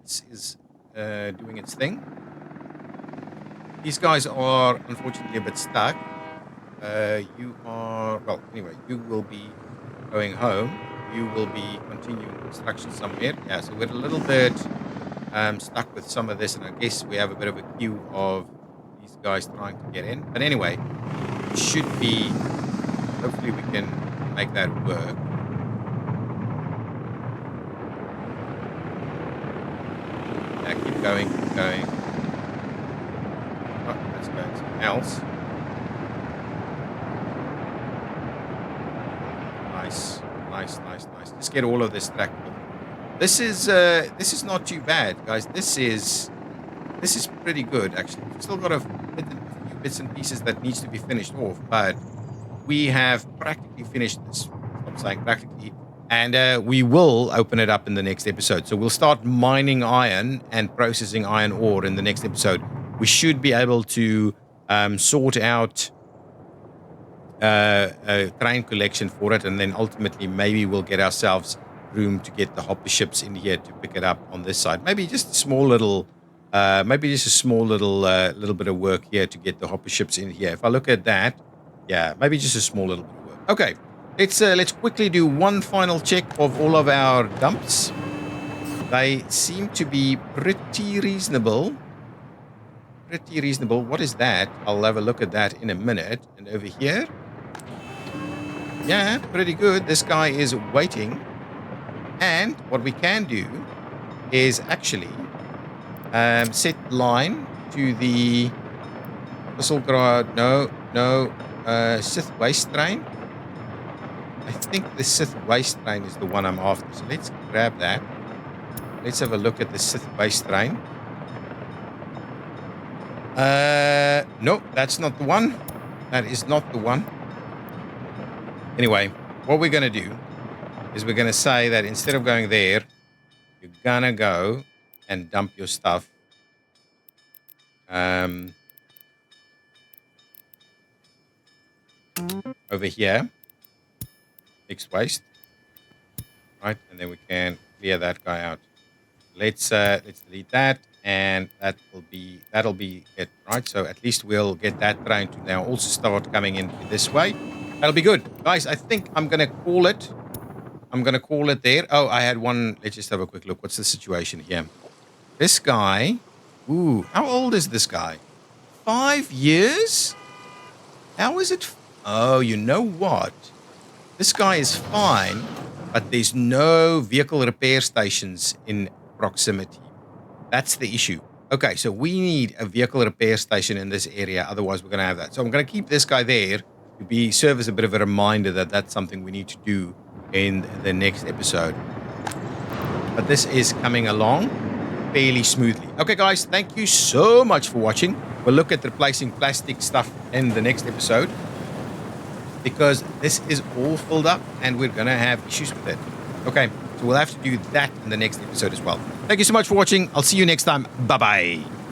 This is doing its thing. These guys are unfortunately a bit stuck. You are, well, anyway, you will be going home. You will be continuing construction somewhere. Yeah, so we're a little bit stuck with some of this, and I guess we have a bit of a queue of these guys trying to get in. But anyway, it should be, hopefully we can make that work. Yeah, keep going, keep going. Oh, let's go something else. Nice, nice, nice, nice. Let's get all of this track built. This is not too bad, guys. This is pretty good, actually. We've still got a few bits and pieces that needs to be finished off, but we have practically finished this. I'm saying practically. And we will open it up in the next episode. So we'll start mining iron and processing iron ore in the next episode. We should be able to sort out a train collection for it. And then ultimately, maybe we'll get ourselves room to get the hopper ships in here to pick it up on this side. Maybe just a small little, little bit of work here to get the hopper ships in here. If I look at that, yeah, maybe just a small little bit of work. Okay, let's quickly do one final check of all of our dumps. They seem to be pretty reasonable. Pretty reasonable. What is that? I'll have a look at that in a minute. And over here, yeah, pretty good. This guy is waiting. And what we can do is actually set line to the Sith waste train. I think the Sith waste train is the one I'm after. So let's grab that. Let's have a look at the Sith waste train. No, that's not the one. That is not the one. Anyway, what we're going to do is we're going to say that instead of going there, you're going to go and dump your stuff over here. Fixed waste. Right, and then we can clear that guy out. Let's delete that, and that'll be it, right? So at least we'll get that train to now also start coming in this way. That'll be good, guys. I think I'm gonna call it. I'm gonna call it there. Oh, I had one. Let's just have a quick look. What's the situation here? This guy. Ooh, how old is this guy? 5 years? How is it? Oh, you know what? This guy is fine, but there's no vehicle repair stations in proximity. That's the issue. Okay, so we need a vehicle repair station in this area. Otherwise, we're going to have that. So I'm going to keep this guy there to serve as a bit of a reminder that that's something we need to do in the next episode. But this is coming along fairly smoothly. Okay, guys, thank you so much for watching. We'll look at replacing plastic stuff in the next episode, because this is all filled up and we're going to have issues with it. Okay, so we'll have to do that in the next episode as well. Thank you so much for watching. I'll see you next time. Bye-bye.